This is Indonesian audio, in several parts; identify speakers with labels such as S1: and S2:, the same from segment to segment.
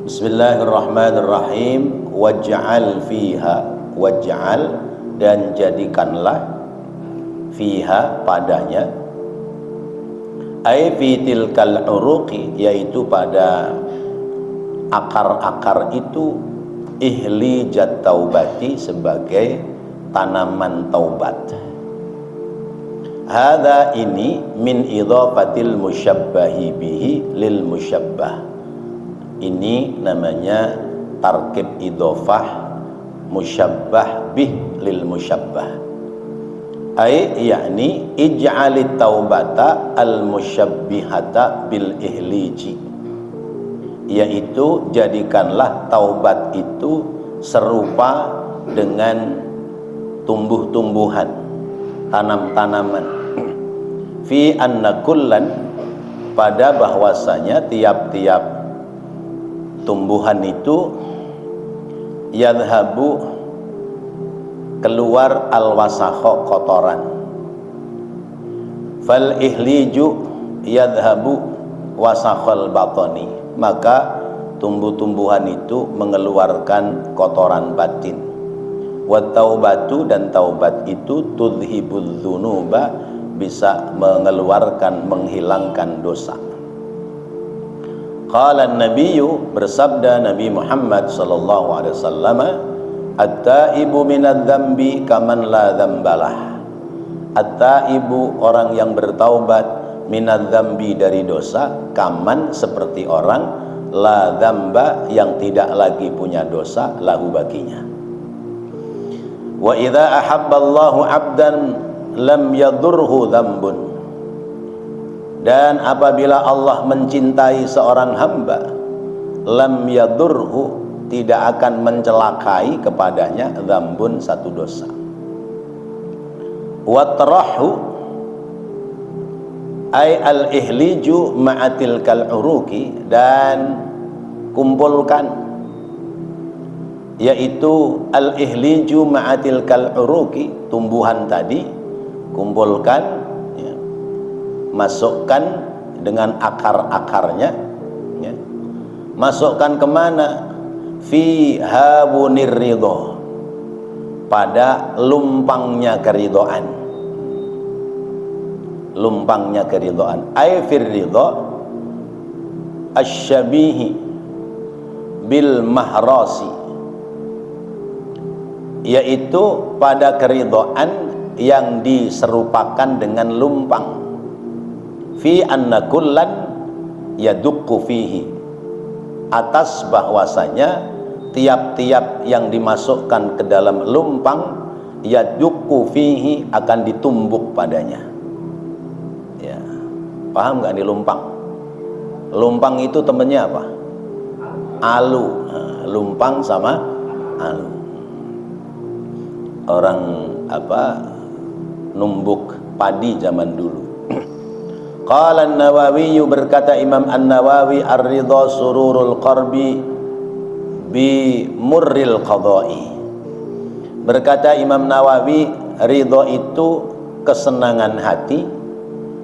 S1: Bismillahirrahmanirrahim. Waj'al fiha, waj'al dan jadikanlah, fiha padanya, ai fi tilkal uruqi yaitu pada akar-akar itu, ihlijat taubati sebagai tanaman taubat. Hadza ini min idhafatil musyabbahi bihi lil musyabbah. Ini namanya tarkib idhofah musyabbah bih lil musyabbah. Ai yakni ij'alit taubata al musyabbihata bil ihliji, yaitu jadikanlah taubat itu serupa dengan tumbuh-tumbuhan, tanam-tanaman. Fi anna kullan, pada bahwasanya tiap-tiap tumbuhan itu yadhabu keluar al-wasakho kotoran, fal ihliju yadhabu wasakhol batoni, maka tumbuh-tumbuhan itu mengeluarkan kotoran batin. Wa taubatu, dan taubat itu tudhibudz dzunuba, bisa mengeluarkan, menghilangkan dosa. Qala an-nabiyyu, bersabda Nabi Muhammad sallallahu alaihi wasallam, at-taibu minadz-dzambi kaman la dzambalah. At-taibu, orang yang bertaubat, minadz-dzambi dari dosa, kaman seperti orang, la dzamba yang tidak lagi punya dosa, lahu baginya. Wa idza ahabballahu 'abdan lam yadurhu dzambun. Dan apabila Allah mencintai seorang hamba, lam yadurhu, tidak akan mencelakai kepadanya, dzambun, satu dosa. Watrahu ay al ihliju ma'atil kal uruki, dan kumpulkan, yaitu al ihliju ma'atil kal uruki, tumbuhan tadi kumpulkan, ya, masukkan dengan akar-akarnya, ya. Masukkan kemana? Fi habunir ridho, pada lumpangnya keridhaan, lumpangnya keridhaan. Ay fir ridho asyabihi bil mahrasi, yaitu pada keridhaan yang diserupakan dengan lumpang. Fi anna kullan yadukku fihi, atas bahwasanya tiap-tiap yang dimasukkan ke dalam lumpang, yadukku fihi, akan ditumbuk padanya. Ya, paham nggak nih lumpang? Lumpang itu temennya apa? Alu. Nah, lumpang sama alu. Orang numbuk padi zaman dulu. Qala an-Nawawi, berkata Imam An-Nawawi, ar-ridha sururul qarbi bi murril qada'i. Berkata Imam Nawawi, ridha itu kesenangan hati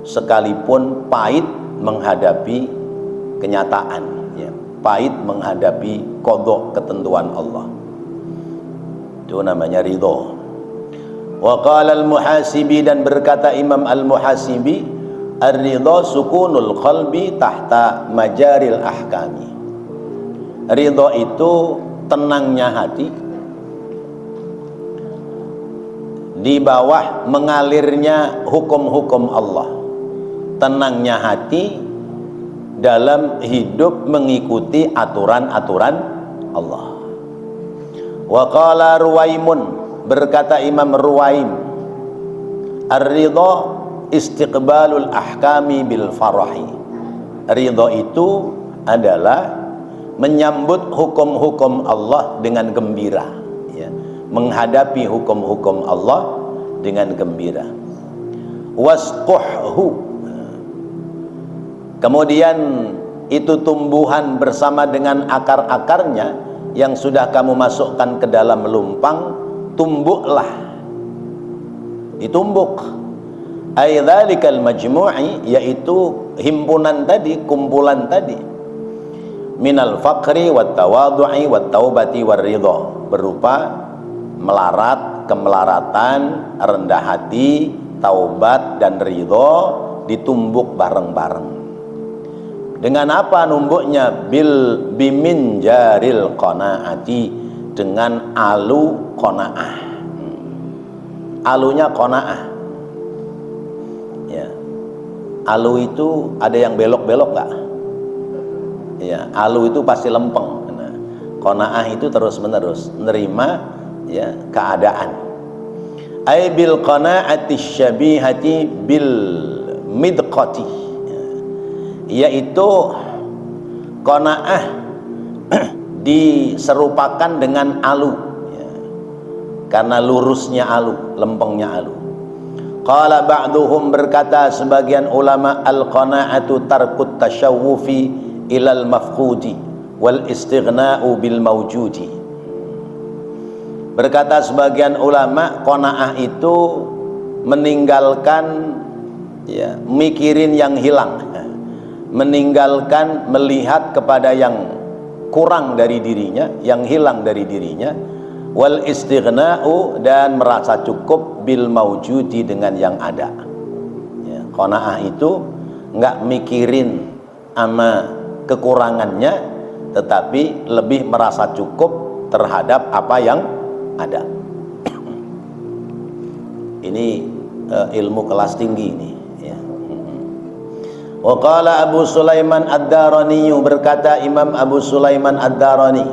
S1: sekalipun pahit menghadapi kenyataan, ya, pahit menghadapi qada, ketentuan Allah. Itu namanya ridha. Wa qala al-Muhasibi, dan berkata Imam al-Muhasibi, ar-ridha sukunul qalbi tahta majaril ahkami. Ridha itu tenangnya hati di bawah mengalirnya hukum-hukum Allah. Tenangnya hati dalam hidup mengikuti aturan-aturan Allah. Wa qala Ruwaimun, berkata Imam Ruwaim, ar-ridha istiqbalul ahkami bil farahi. Ridha itu adalah menyambut hukum-hukum Allah dengan gembira, ya, menghadapi hukum-hukum Allah dengan gembira. Wasquhhu, kemudian itu tumbuhan bersama dengan akar-akarnya yang sudah kamu masukkan ke dalam lumpang, tumbuklah, ditumbuk. Aidzalikal majmu'i, yaitu himpunan tadi, kumpulan tadi. minal faqri wat tawadhu'i wat taubati war ridha, berupa melarat, kemelaratan, rendah hati, taubat dan ridha ditumbuk bareng-bareng. Dengan apa numbuknya? Bimin jaril qanaati, dengan alu qanaah. Alunya qanaah. Ya. Alu itu ada yang belok-belok enggak? Ya, alu itu pasti lempeng. Nah, qanaah itu terus-menerus nerima ya keadaan. Ai bil qanaati syabihati bil midqati, yaitu qanaah diserupakan dengan alu ya, karena lurusnya alu, lempengnya alu. Qala ba'duhum, berkata sebagian ulama, al qanaatu tarkut tasyawufi ilal mafqudi wal istighna'u bil mawjudi. Berkata sebagian ulama, qanaah itu meninggalkan ya, mikirin yang hilang, meninggalkan melihat kepada yang kurang dari dirinya, yang hilang dari dirinya, wal istighna'u, dan merasa cukup bil maujudi, dengan yang ada ya, qanaah itu enggak mikirin sama kekurangannya, tetapi lebih merasa cukup terhadap apa yang ada. Ini ilmu kelas tinggi ini ya. Wa qala Abu Sulaiman Ad-Darani, berkata Imam Abu Sulaiman Ad-Darani,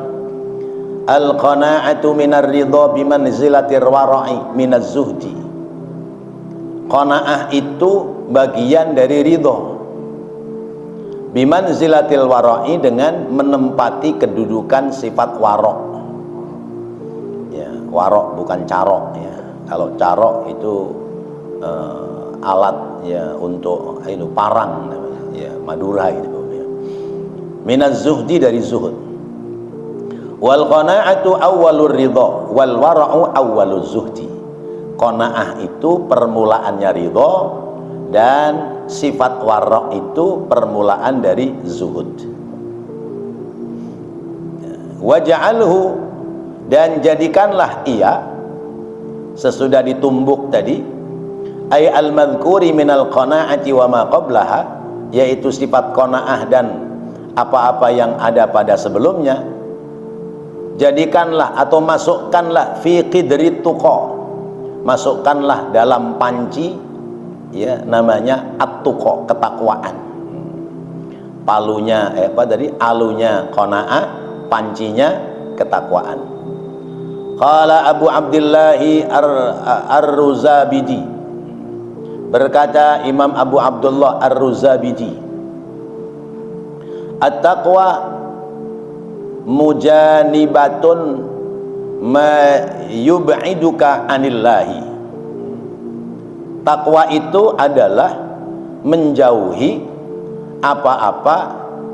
S1: al-qana'atu minar ridha bimanzilatir wara'i minaz zuhdi. Qanaah itu bagian dari ridha, bimanzilatil wara'i, dengan menempati kedudukan sifat warok. Ya, warok bukan carok ya. Kalau carok itu alat ya untuk itu parang namanya ya, Madura itu ya. Minaz zuhdi, dari zuhud. Wal qanaatu awwalur ridha wal wara'u awwaluz zuhdi. Qanaah itu permulaannya ridha, dan sifat wara' itu permulaan dari zuhud. Waja'alhu, dan jadikanlah ia sesudah ditumbuk tadi, ay al-madhkuri minal qanaati wa ma qablaha, yaitu sifat qanaah dan apa-apa yang ada pada sebelumnya. Jadikanlah atau masukkanlah fi qidri tuqa, masukkanlah dalam panci ya, namanya at-tuqa, ketakwaan. Palunya apa tadi? Alunya qanaah, pancinya ketakwaan. Qala Abu Abdillahi Ar-Ruzabidi, berkata Imam Abu Abdullah Ar-Ruzabidi, at-taqwa mujanibatun ma yub'iduka anillahi. Takwa itu adalah menjauhi apa-apa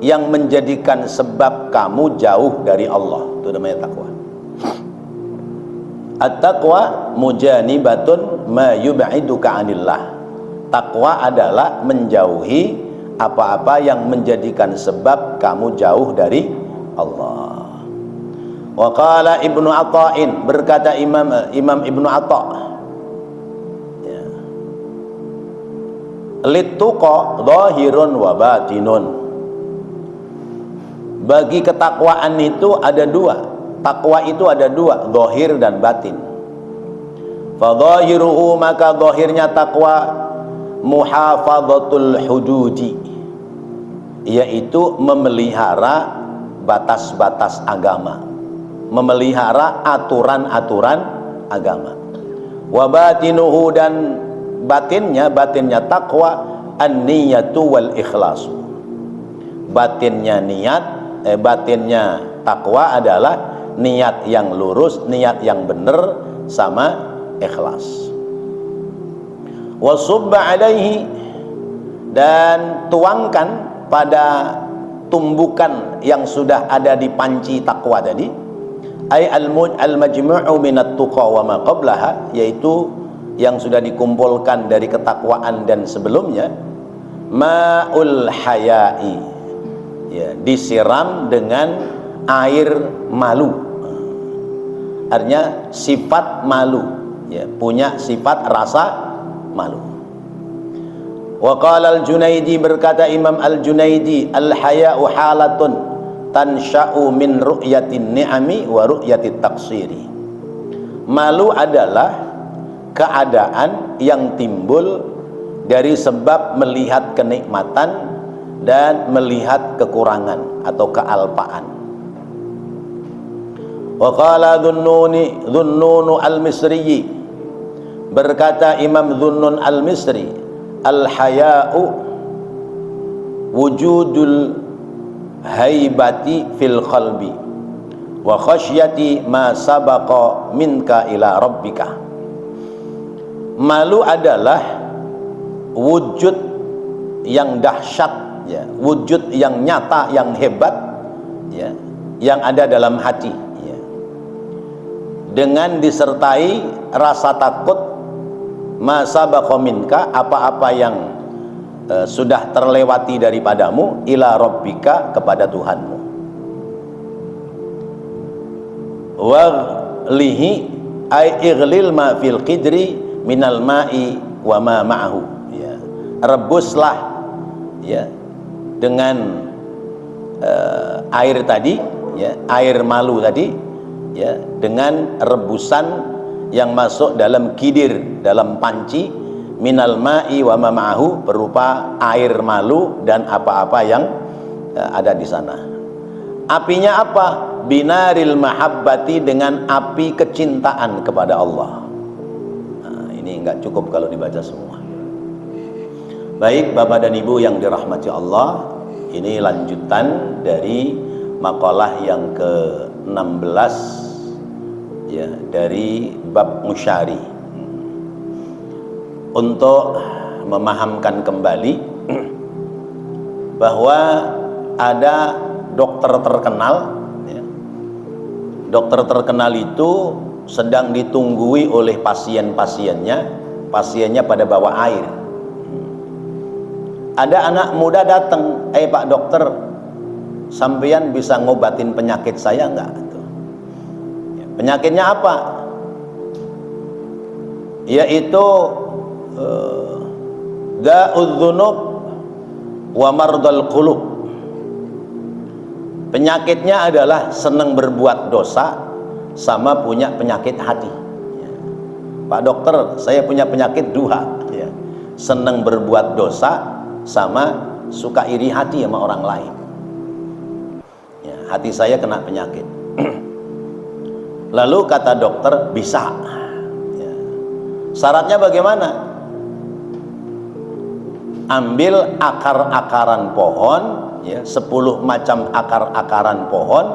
S1: yang menjadikan sebab kamu jauh dari Allah. Itu namanya takwa. At-taqwa mujanibatun ma yub'iduka anillah. Takwa adalah menjauhi apa-apa yang menjadikan sebab kamu jauh dari Allah. Wa qala Ibnu Atha'in, berkata Imam Ibnu Atha' ya, littuqa zahirun wa batinun. Bagi ketakwaan itu ada dua. Takwa itu ada dua, zahir dan batin. Fa zahiruhu, maka zahirnya takwa muhafadhatul hududi, yaitu memelihara batas-batas agama, memelihara aturan-aturan agama. Wa batinuhu, dan batinnya takwa an-niyatu wal ikhlasu. Batinnya niat, batinnya takwa adalah niat yang lurus, niat yang benar, sama ikhlas. Wa subba alaihi, dan tuangkan pada tumbukan yang sudah ada di panci takwa tadi, ay al-majmu'u minat tuqa wa ma qablaha, yaitu yang sudah dikumpulkan dari ketakwaan dan sebelumnya, ma'ul haya'i ya, disiram dengan air malu. Artinya sifat malu, ya, punya sifat rasa malu. Wa qala al-Junaidi, berkata Imam al-Junaidi, al-haya'u halatun tansha'u min ru'yatin ni'ami wa ru'yatit taqsiri. Malu adalah keadaan yang timbul dari sebab melihat kenikmatan dan melihat kekurangan atau kealpaan. Wa qala Dhunnun al-Misri, berkata Imam Dhunnun al-Misri, al-haya'u wujudul haibati fil qalbi wa khasyati ma sabaqa minka ila rabbika. Malu adalah wujud yang dahsyat, ya, wujud yang nyata, yang hebat, ya, yang ada dalam hati, ya, dengan disertai rasa takut ma sabaqa minka, apa-apa yang sudah terlewati daripadamu, ila rabbika, kepada Tuhanmu. Wa lihi ay ighlil ma fil qidri minal ma'i wa ma ma'ahu, ya, rebuslah, ya, dengan air tadi, ya, air malu tadi, ya, dengan rebusan yang masuk dalam kidir, dalam panci, minal ma'i wa ma ma'ahu, berupa air malu dan apa-apa yang ada di sana. Apinya apa? Binaril mahabbati, dengan api kecintaan kepada Allah. Nah, ini enggak cukup kalau dibaca semua. Baik Bapak dan Ibu yang dirahmati Allah, ini lanjutan dari makalah yang ke-16, ya, dari bab musyari. Untuk memahamkan kembali bahwa ada dokter terkenal, ya. Dokter terkenal itu sedang ditunggui oleh pasien-pasiennya. Pasiennya pada bawa air. Ada anak muda datang, Pak dokter, sampean bisa ngobatin penyakit saya enggak? Penyakitnya apa? Yaitu da'udz dzunub wa mardal qulub. Penyakitnya adalah senang berbuat dosa sama punya penyakit hati. Ya. Pak dokter, saya punya penyakit dua, ya. Senang berbuat dosa sama suka iri hati sama orang lain. Ya, hati saya kena penyakit. Lalu kata dokter, bisa. Ya. Syaratnya bagaimana? Ambil akar-akaran pohon, ya, 10 macam akar-akaran pohon,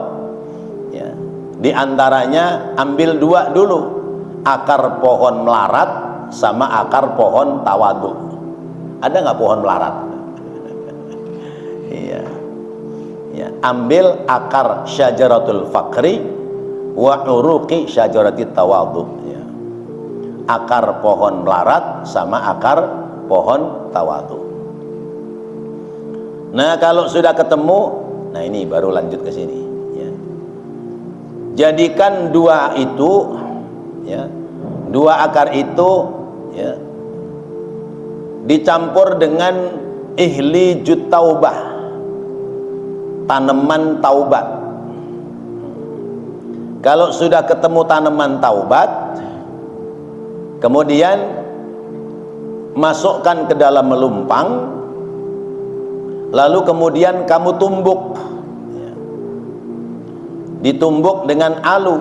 S1: ya. Di antaranya ambil 2 dulu, akar pohon melarat sama akar pohon tawadu. Ada nggak pohon melarat? Iya. Ya, ambil akar syajaratul fakri wa uruqi syajaratit tawadu, ya. Akar pohon melarat sama akar pohon tawadu. Nah, kalau sudah ketemu, nah ini baru lanjut ke sini, ya. Jadikan 2 itu, ya, 2 akar itu, ya, dicampur dengan ihlijut taubah, tanaman taubat. Kalau sudah ketemu tanaman taubat, kemudian masukkan ke dalam melumpang, lalu kemudian kamu tumbuk, ya. Ditumbuk dengan alu.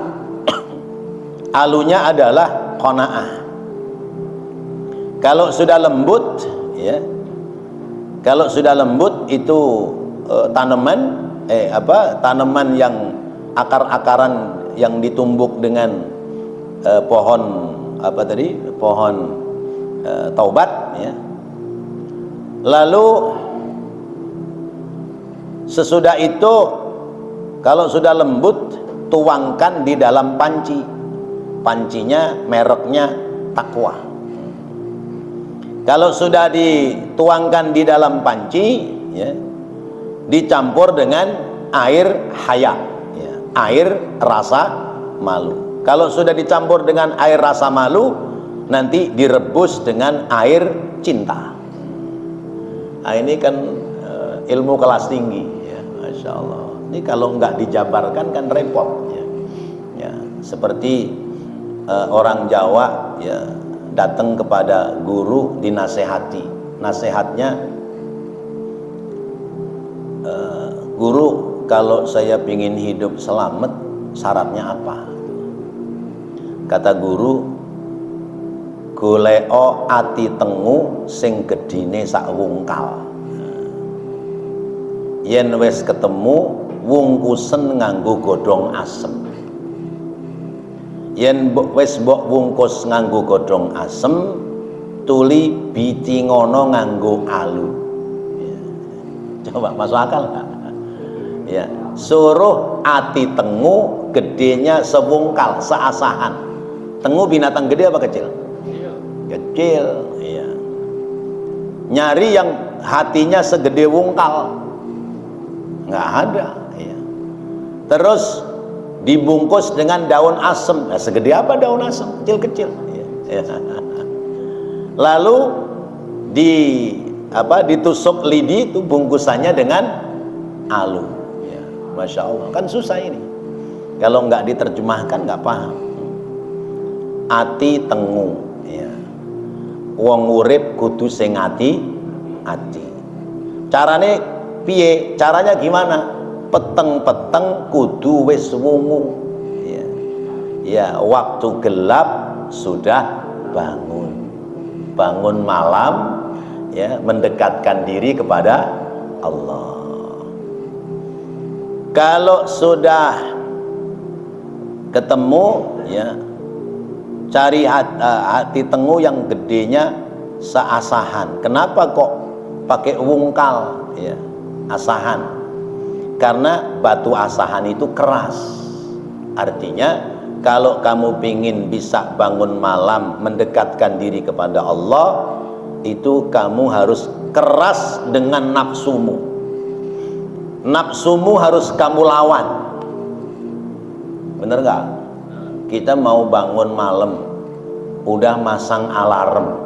S1: Alunya adalah qanaah. Kalau sudah lembut, ya, kalau sudah lembut itu tanaman tanaman yang akar-akaran yang ditumbuk dengan pohon pohon taubat, ya. Lalu sesudah itu, kalau sudah lembut, tuangkan di dalam panci. Pancinya mereknya Taqwa. Kalau sudah dituangkan di dalam panci, ya, dicampur dengan air haya, ya, air rasa malu. Kalau sudah dicampur dengan air rasa malu, nanti direbus dengan air cinta. Nah, ini kan ilmu kelas tinggi, ya, Masya Allah. Ini kalau nggak dijabarkan kan repot, ya. Ya, seperti orang Jawa, ya, datang kepada guru dinasehati. Nasihatnya, guru, kalau saya ingin hidup selamat, syaratnya apa? Kata guru, goleo ati tengu sing gedine sak wungkal. Yen wis ketemu wungkusen nganggo godhong asem. Yen wis mbok wungkus nganggo godhong asem, tuli biti ngono nganggo alu. Ya. Coba masuk akal nggak? Ya, suruh ati tengu gedenya sewungkal, seasahan. Tengu binatang gede apa kecil? Kecil, iya. Nyari yang hatinya segede wungkal, nggak ada, iya. Terus dibungkus dengan daun asem. Nah, segede apa daun asem? Kecil-kecil, iya. Lalu ditusuk lidi itu bungkusannya dengan alu, ya. Masya Allah, kan susah ini. Kalau nggak diterjemahkan nggak paham. Ati tengu, ya. Wong urip kudu sing ati. Carane piye? Caranya gimana? Peteng-peteng kudu wis wungu, ya. Ya, waktu gelap sudah bangun malam, ya, mendekatkan diri kepada Allah. Kalau sudah ketemu, ya, cari hati tengu yang gedenya seasahan. Kenapa kok pakai wungkal, ya, asahan? Karena batu asahan itu keras. Artinya kalau kamu ingin bisa bangun malam mendekatkan diri kepada Allah, itu kamu harus keras dengan nafsumu. Nafsumu harus kamu lawan. Bener nggak? Kita mau bangun malam, udah masang alarm,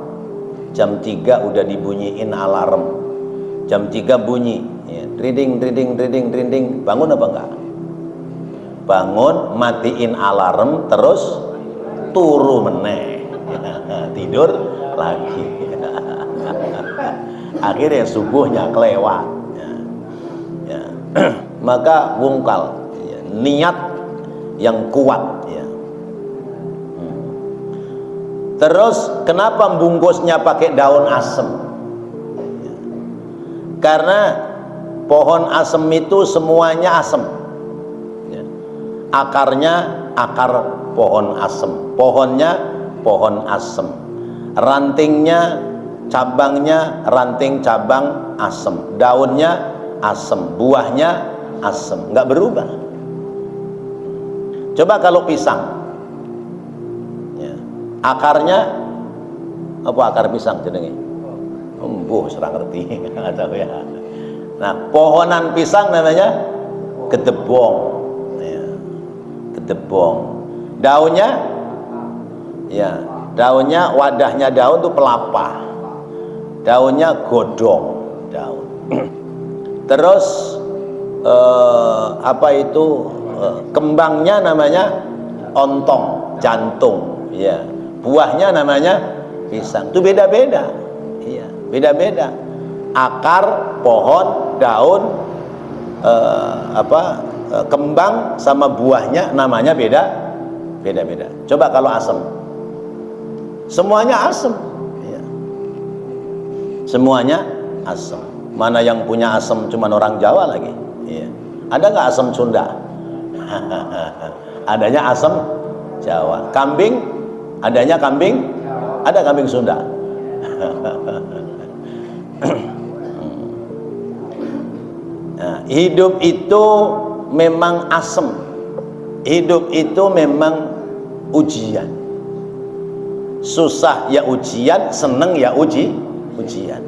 S1: jam 3 udah dibunyiin alarm, jam 3 bunyi, ya, trinding, bangun apa enggak? Bangun, matiin alarm, terus turu meneh, tidur lagi. Akhirnya subuhnya kelewat, ya. Ya. Maka wungkal, ya, niat yang kuat, ya. Terus kenapa bungkusnya pakai daun asem? Ya. Karena pohon asem itu semuanya asem, ya. Akarnya akar pohon asem, pohonnya pohon asem, rantingnya, cabangnya ranting cabang asem, daunnya asem, buahnya asem, nggak berubah. Coba kalau pisang, ya, akarnya apa? Akar pisang jenenge embuh, serang ngerti. Tahu ya. Nah, pohonan pisang namanya gedebong, ya, gedebong. Daunnya, ya, daunnya, wadahnya daun itu pelapa, daunnya godong daun. Terus kembangnya namanya ontong, jantung, ya. Buahnya namanya pisang. Itu beda-beda, ya, beda-beda. Akar, pohon, daun, kembang sama buahnya namanya beda-beda. Coba kalau asem, semuanya asem, ya. Semuanya asem. Mana yang punya asem cuman orang Jawa lagi, ya. Ada nggak asem Sunda? Adanya asem Jawa. Kambing, adanya kambing, ada kambing Sunda. Nah, hidup itu memang asem. Hidup itu memang ujian. Susah ya ujian, seneng ya ujian. Ya.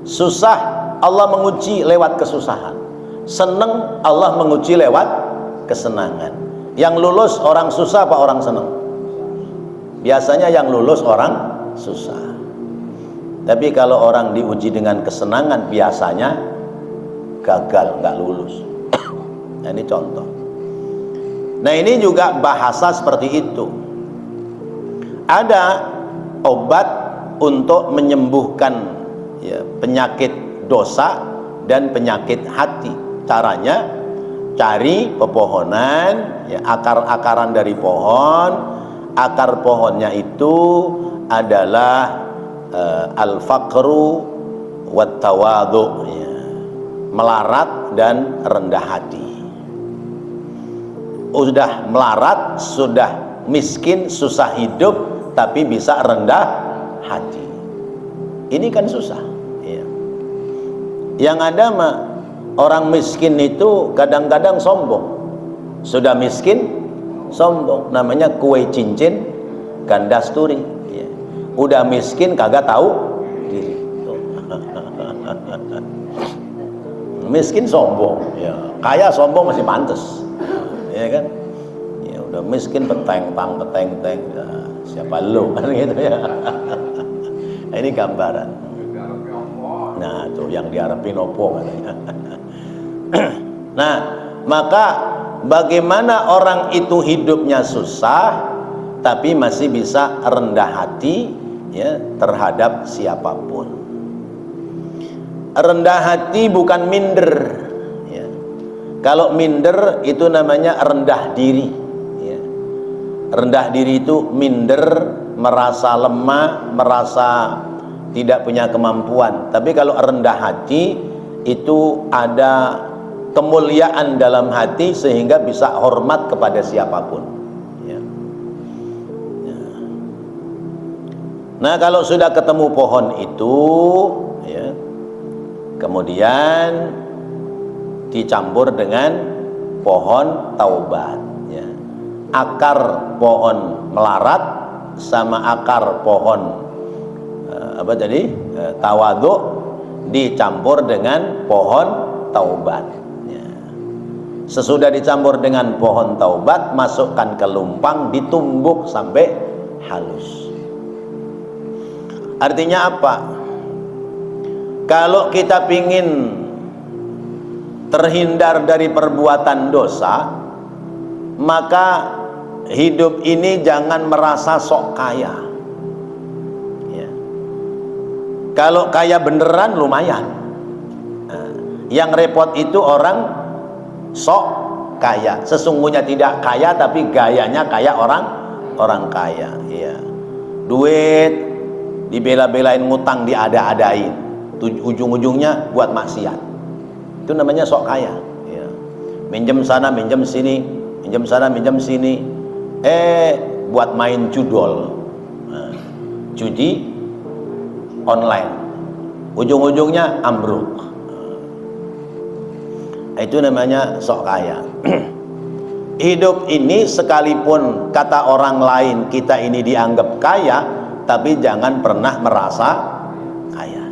S1: Susah Allah menguji lewat kesusahan. Seneng, Allah menguji lewat kesenangan. Yang lulus orang susah apa orang seneng? Biasanya yang lulus orang susah. Tapi kalau orang diuji dengan kesenangan, biasanya gagal, nggak lulus. Nah, ini contoh. Nah, ini juga bahasa seperti itu. Ada obat untuk menyembuhkan ya, penyakit dosa dan penyakit hati. Caranya cari pepohonan, ya, akar-akaran dari pohon. Akar pohonnya itu adalah al-faqru wat tawadhu, ya, melarat dan rendah hati. Sudah melarat, sudah miskin, susah hidup, tapi bisa rendah hati. Ini kan susah, ya. Yang ada mah orang miskin itu kadang-kadang sombong. Sudah miskin sombong, namanya kue cincin gandasturi, ya. Udah miskin kagak tahu diri. Miskin sombong, ya. Kaya sombong masih pantas, ya kan? Ya udah miskin peteng-tang, ya, siapa lu kan gitu ya. Ini gambaran. Nah, tuh yang diharapin opo katanya. Nah, maka bagaimana orang itu hidupnya susah tapi masih bisa rendah hati, ya, terhadap siapapun. Rendah hati bukan minder, ya. Kalau minder itu namanya rendah diri, ya. Rendah diri itu minder, merasa lemah, merasa tidak punya kemampuan. Tapi kalau rendah hati itu ada kemuliaan dalam hati sehingga bisa hormat kepada siapapun, ya. Ya. Nah, kalau sudah ketemu pohon itu, ya, kemudian dicampur dengan pohon taubat, ya. Akar pohon melarat sama akar pohon tawadhu dicampur dengan pohon taubat, ya. Sesudah dicampur dengan pohon taubat, masukkan ke lumpang, ditumbuk sampai halus. Artinya apa? Kalau kita pingin terhindar dari perbuatan dosa, maka hidup ini jangan merasa sok kaya, ya. Kalau kaya beneran lumayan. Nah, yang repot itu orang sok kaya, sesungguhnya tidak kaya tapi gayanya kayak orang kaya, ya. Duit dibela-belain, ngutang diada-adain, ujung-ujungnya buat maksiat. Itu namanya sok kaya, ya. Minjem sana, minjem sini, minjem sana, minjem sini, buat main judol, nah, judi online, ujung-ujungnya ambruk. Itu namanya sok kaya. Hidup ini sekalipun kata orang lain kita ini dianggap kaya, tapi jangan pernah merasa kaya.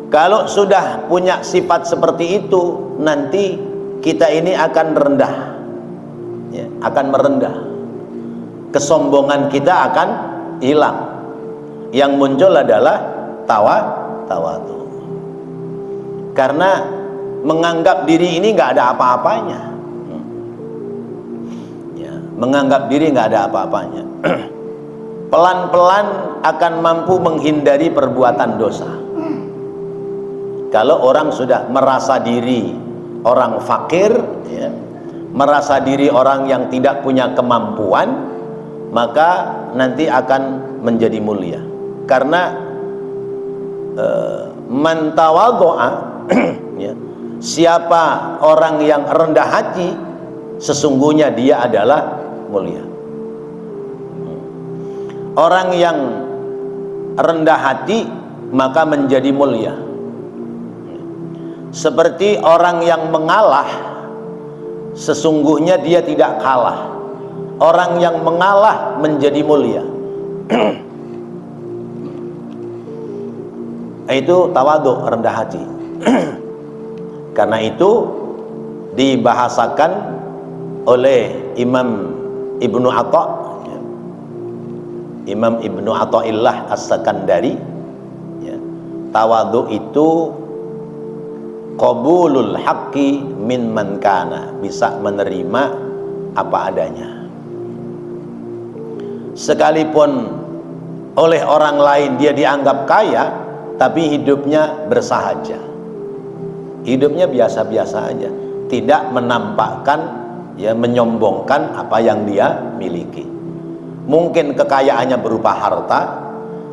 S1: Kalau sudah punya sifat seperti itu, nanti kita ini akan rendah, ya, akan merendah. Kesombongan kita akan hilang. Yang muncul adalah tawadhu. Karena menganggap diri ini nggak ada apa-apanya, ya, menganggap diri nggak ada apa-apanya. Pelan-pelan akan mampu menghindari perbuatan dosa. Kalau orang sudah merasa diri orang fakir, ya, merasa diri orang yang tidak punya kemampuan, maka nanti akan menjadi mulia. Karena man tawadhu'a, ya, siapa orang yang rendah hati, sesungguhnya dia adalah mulia. Orang yang rendah hati maka menjadi mulia. Seperti orang yang mengalah, sesungguhnya dia tidak kalah. Orang yang mengalah menjadi mulia. Itu tawadhu, rendah hati. Karena itu dibahasakan oleh Imam Ibnu Atha, Imam Ibnu Athaillah As-Sakandari, ya, tawadhu itu qabulul haqqi min man kana, bisa menerima apa adanya. Sekalipun oleh orang lain dia dianggap kaya, tapi hidupnya bersahaja, hidupnya biasa-biasa aja, tidak menampakkan, ya, menyombongkan apa yang dia miliki. Mungkin kekayaannya berupa harta,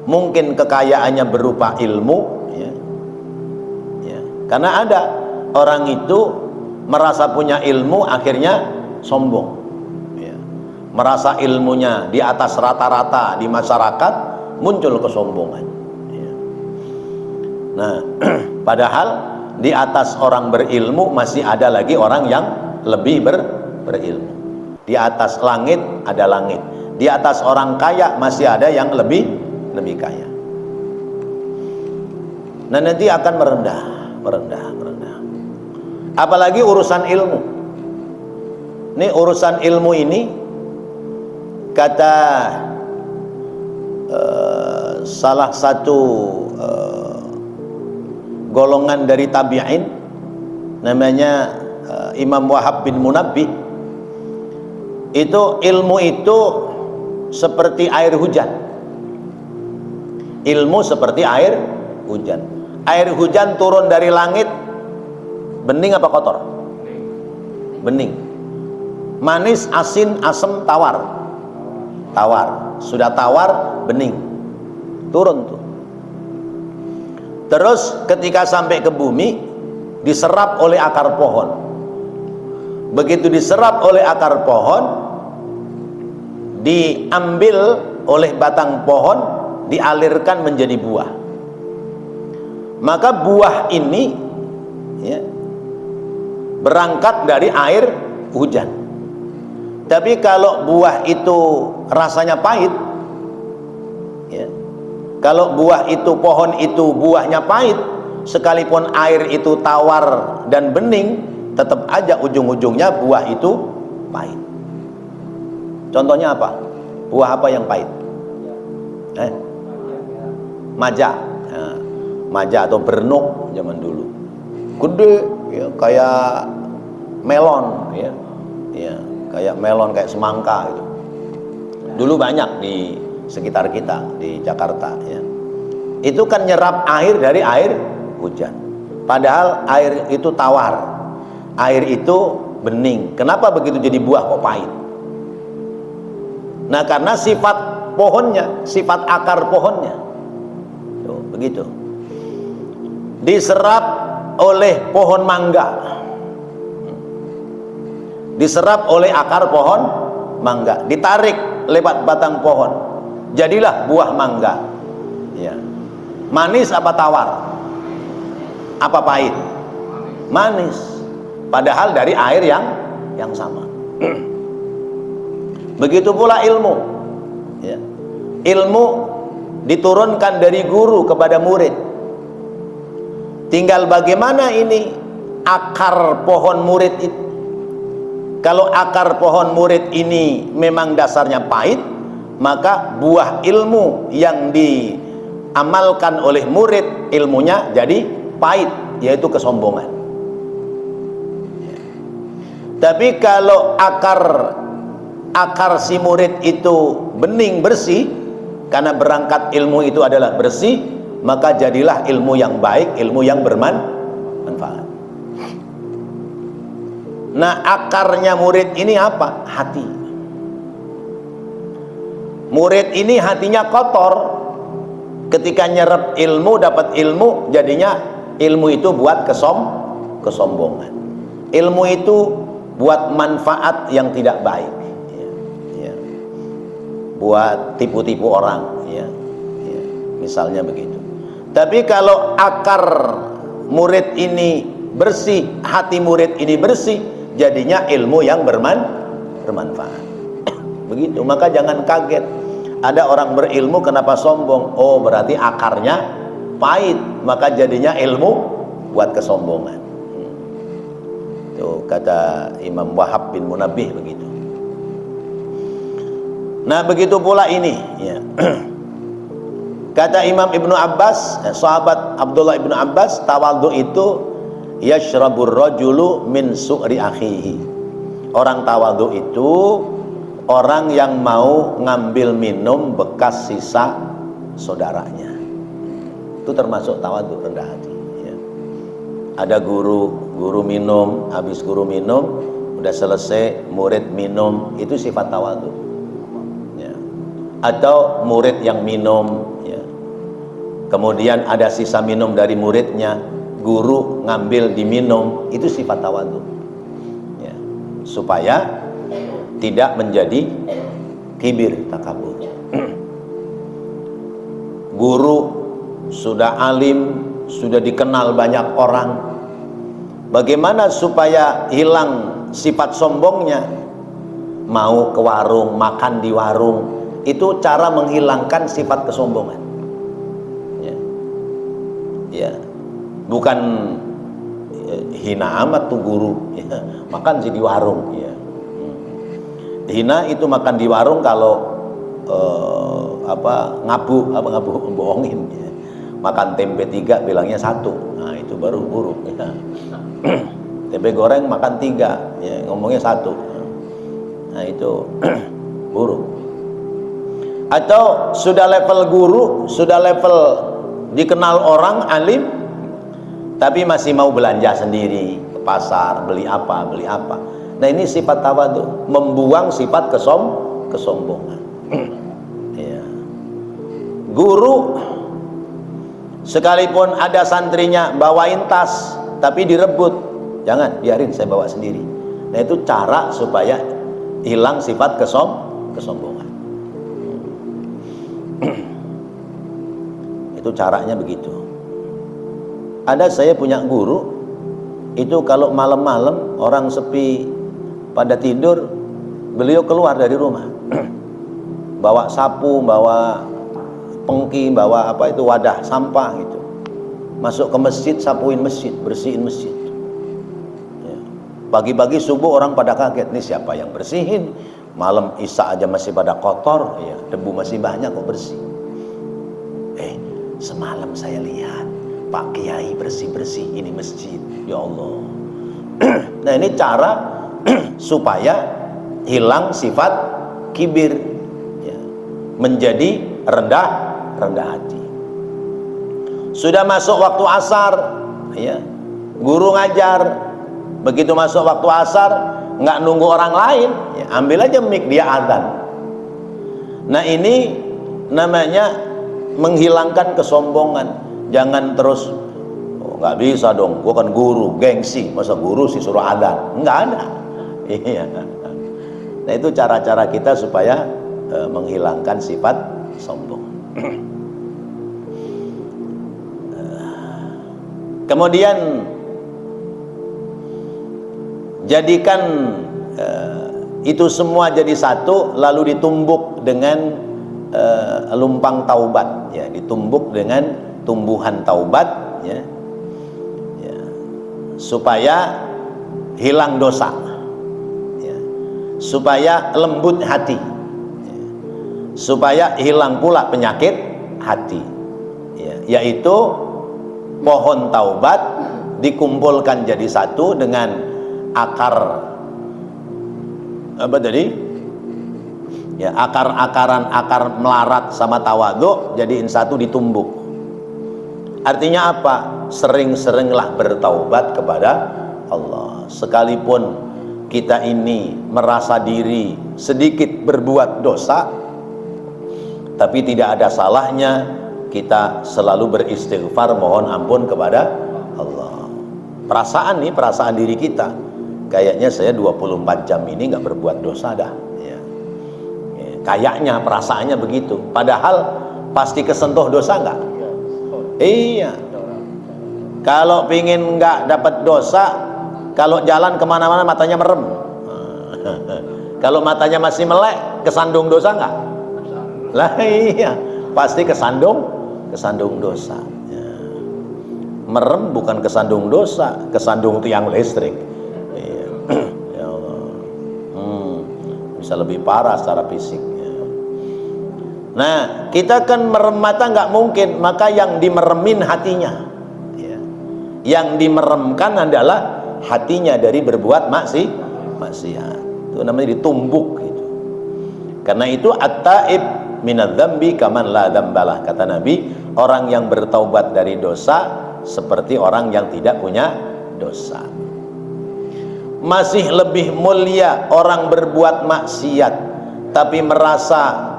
S1: mungkin kekayaannya berupa ilmu, ya. Ya. Karena ada orang itu merasa punya ilmu, akhirnya sombong, ya. Merasa ilmunya di atas rata-rata di masyarakat, muncul kesombongan, ya. Nah, padahal di atas orang berilmu masih ada lagi orang yang lebih berilmu. Di atas langit ada langit, di atas orang kaya masih ada yang lebih kaya. Nah, nanti akan merendah. Apalagi urusan ilmu. Ini urusan ilmu ini, kata salah satu golongan dari tabi'in, namanya Imam Wahab bin Munabbih, itu ilmu itu seperti air hujan. Ilmu seperti air hujan. Air hujan turun dari langit, bening apa kotor? Bening. Manis, asin, asam, tawar. Sudah tawar, bening. Turun tuh. Terus ketika sampai ke bumi, diserap oleh akar pohon. Begitu diserap oleh akar pohon, diambil oleh batang pohon, dialirkan menjadi buah. Maka buah ini, ya, berangkat dari air hujan. Tapi kalau buah itu rasanya pahit, ya, kalau buah itu, pohon itu buahnya pahit, sekalipun air itu tawar dan bening, tetap aja ujung-ujungnya buah itu pahit. Contohnya apa? Buah apa yang pahit? Maja. Nah, maja atau bernuk zaman dulu, gede, ya, kayak melon, ya, ya, kayak melon, kayak semangka gitu. Dulu banyak di sekitar kita di Jakarta, ya. Itu kan nyerap air dari air hujan. Padahal air itu tawar, air itu bening. Kenapa begitu jadi buah kok pahit? Nah, karena sifat pohonnya, sifat akar pohonnya. Tuh, begitu. Diserap oleh pohon mangga, diserap oleh akar pohon mangga, ditarik lewat batang pohon, jadilah buah mangga, ya. Manis apa tawar? Apa pahit? Manis. Padahal dari air yang sama. Begitu pula ilmu, ya. Ilmu diturunkan dari guru kepada murid. Tinggal bagaimana ini akar pohon murid itu. Kalau akar pohon murid ini memang dasarnya pahit, maka buah ilmu yang diamalkan oleh murid, ilmunya jadi pahit, yaitu kesombongan. Tapi kalau akar si murid itu bening, bersih, karena berangkat ilmu itu adalah bersih, maka jadilah ilmu yang baik, ilmu yang bermanfaat. Nah, akarnya murid ini apa? Hati. Murid ini hatinya kotor. Ketika nyerap ilmu, dapat ilmu, jadinya ilmu itu buat kesombongan. Ilmu itu buat manfaat yang tidak baik, ya, ya. Buat tipu-tipu orang, ya, ya. Misalnya begitu. Tapi kalau akar murid ini bersih, hati murid ini bersih, jadinya ilmu yang bermanfaat. Begitu. Maka jangan kaget ada orang berilmu kenapa sombong. Oh, berarti akarnya pahit, maka jadinya ilmu buat kesombongan. Itu kata Imam Wahab bin Munabbih begitu. Nah, begitu pula ini ya. Kata Imam Ibnu Abbas, sahabat Abdullah Ibnu Abbas, tawadhu itu yashrabur rajulu min su'ri akhihi. Orang tawadhu itu orang yang mau ngambil minum bekas sisa saudaranya. Itu termasuk tawadhu, rendah hati ya. Ada guru minum, habis guru minum udah selesai, murid minum, itu sifat tawadhu ya. Atau murid yang minum ya, kemudian ada sisa minum dari muridnya, guru ngambil diminum, itu sifat tawadhu ya, supaya tidak menjadi kibir, takabur. Guru sudah alim, sudah dikenal banyak orang, bagaimana supaya hilang sifat sombongnya? Mau ke warung, makan di warung, itu cara menghilangkan sifat kesombongan ya. Ya, bukan hina amat tuh guru ya, makan sih di warung ya. Hina itu makan di warung kalau ngabu bohongin ya. Makan tempe 3 bilangnya 1, nah itu baru buruk ya. Tempe goreng makan 3 ya, ngomongnya 1, nah itu buruk. Atau sudah level guru, sudah level dikenal orang alim, tapi masih mau belanja sendiri ke pasar, beli apa. Nah, ini sifat tawadhu, membuang sifat kesombongan. Ya. Guru sekalipun ada santrinya bawain tas tapi direbut, jangan, biarin saya bawa sendiri. Nah, itu cara supaya hilang sifat kesombongan. Itu caranya begitu. Ada saya punya guru, itu kalau malam-malam orang sepi pada tidur, beliau keluar dari rumah bawa sapu, bawa pengki, bawa wadah sampah gitu, masuk ke masjid, sapuin masjid, bersihin masjid ya. Pagi-pagi subuh orang pada kaget, nih siapa yang bersihin? Malam isya aja masih pada kotor ya, debu masih banyak kok bersih. Semalam saya lihat Pak Kiai bersih-bersih ini masjid, ya Allah. Nah, ini cara supaya hilang sifat kibir ya, menjadi rendah hati. Sudah masuk waktu asar ya, guru ngajar, begitu masuk waktu asar nggak nunggu orang lain ya, ambil aja mic, dia azan. Nah, ini namanya menghilangkan kesombongan. Jangan terus nggak bisa dong, gua kan guru, gengsi, masa guru sih suruh azan, nggak ada. Iya. Nah, itu cara-cara kita supaya menghilangkan sifat sombong. Kemudian jadikan itu semua jadi satu, lalu ditumbuk dengan lumpang taubat ya, ditumbuk dengan tumbuhan taubat ya, ya, supaya hilang dosa ya, supaya lembut hati ya, supaya hilang pula penyakit hati ya, yaitu pohon taubat dikumpulkan jadi satu dengan akar ya, akar melarat sama tawadhu, jadiin satu, ditumbuk. Artinya apa? Sering-seringlah bertaubat kepada Allah. Sekalipun kita ini merasa diri sedikit berbuat dosa, tapi tidak ada salahnya kita selalu beristighfar, mohon ampun kepada Allah. Perasaan diri kita, kayaknya saya 24 jam ini nggak berbuat dosa dah ya. Kayaknya perasaannya begitu, padahal pasti kesentuh dosa nggak? Iya. Kalau pingin nggak dapat dosa, kalau jalan kemana-mana matanya merem. Kalau matanya masih melek, kesandung dosa nggak? Lah iya, pasti kesandung dosa ya. merem bukan kesandung dosa, kesandung tiang listrik. Iya. Ya Allah. Bisa lebih parah secara fisik. Nah, kita kan merem mata nggak mungkin, maka yang dimeremin hatinya. Ya. Yang dimeremkan adalah hatinya dari berbuat maksiat. Itu namanya ditumbuk gitu. Karena itu at-taib minadz-dzambi kaman la dzambalah, kata Nabi, orang yang bertaubat dari dosa seperti orang yang tidak punya dosa. Masih lebih mulia orang berbuat maksiat tapi merasa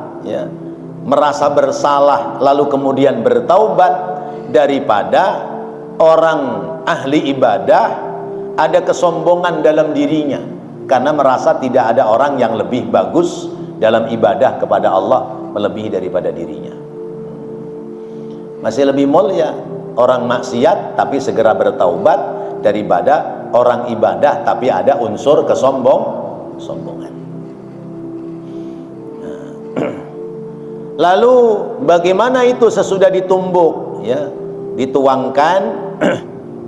S1: bersalah lalu kemudian bertaubat daripada orang ahli ibadah ada kesombongan dalam dirinya karena merasa tidak ada orang yang lebih bagus dalam ibadah kepada Allah melebihi daripada dirinya. Masih lebih mulia orang maksiat tapi segera bertaubat daripada orang ibadah tapi ada unsur kesombongan. Lalu bagaimana itu sesudah ditumbuk, ya, dituangkan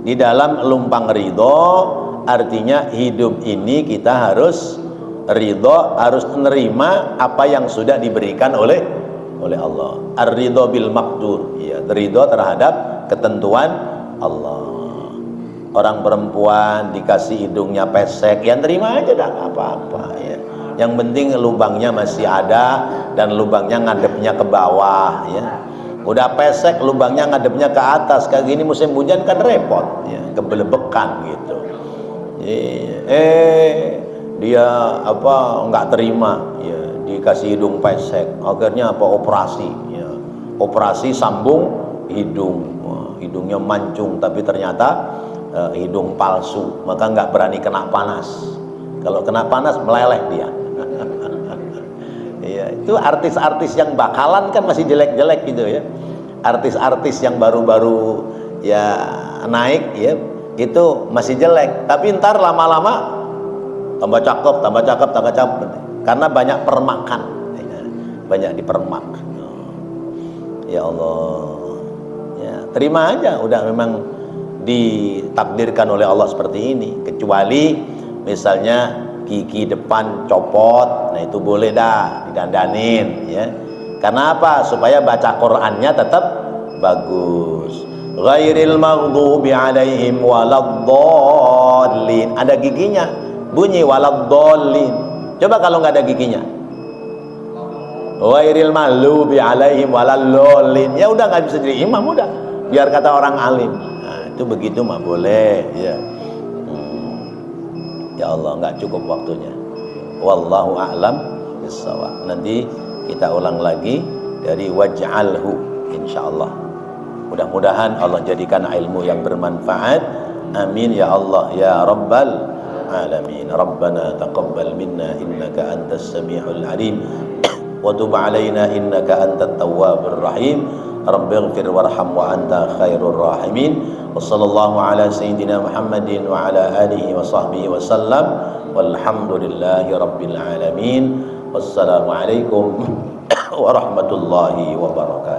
S1: di dalam lumpang ridho, artinya hidup ini kita harus ridho, harus menerima apa yang sudah diberikan oleh Allah. Ar-ridho bil maqdur, ya, ridho terhadap ketentuan Allah. Orang perempuan dikasih hidungnya pesek, ya terima aja, dah apa-apa, ya. Yang penting lubangnya masih ada dan lubangnya ngadepnya ke bawah, ya. Udah pesek lubangnya ngadepnya ke atas, kayak gini musim hujan kan repot, ya, kebelebekan gitu. Dia nggak terima, ya, dikasih hidung pesek, akhirnya operasi, ya. Operasi sambung hidung. Wah, hidungnya mancung tapi ternyata hidung palsu, maka nggak berani kena panas. Kalau kena panas meleleh dia. Ya, itu artis-artis yang bakalan kan masih jelek-jelek gitu, ya. Artis-artis yang baru-baru ya naik, ya, itu masih jelek, tapi ntar lama-lama tambah cakep, karena banyak permakan, ya, banyak dipermak. Ya Allah, ya, terima aja, udah memang ditakdirkan oleh Allah seperti ini. Kecuali misalnya gigi depan copot, nah itu boleh dah didandanin, ya. Karena apa? Supaya baca Qur'annya tetap bagus. Ghairil maghdubi alaihim waladdallin. Ada giginya, bunyi waladdallin. Coba kalau nggak ada giginya, ghairil maghdubi alaihim waladdallin, ya udah nggak bisa jadi imam, udah biar kata orang alim. Nah, itu begitu mah boleh, ya. Ya Allah, nggak cukup waktunya. Wallahu a'lam bissawab. Nanti kita ulang lagi dari waj'alhu, insyaallah. Mudah-mudahan Allah jadikan ilmu yang bermanfaat. Amin ya Allah ya rabbal alamin. Rabbana taqabbal minna innaka antas samiul alim wa tub alaina innaka antat tawwabur rahim. Rabbighfir warham wa anta khairur rahimin. Wa sallallahu ala sayyidina Muhammadin wa ala alihi wa sahbihi wa sallam. Walhamdulillahi rabbil alamin. Wassalamu alaikum warahmatullahi wabarakatuh.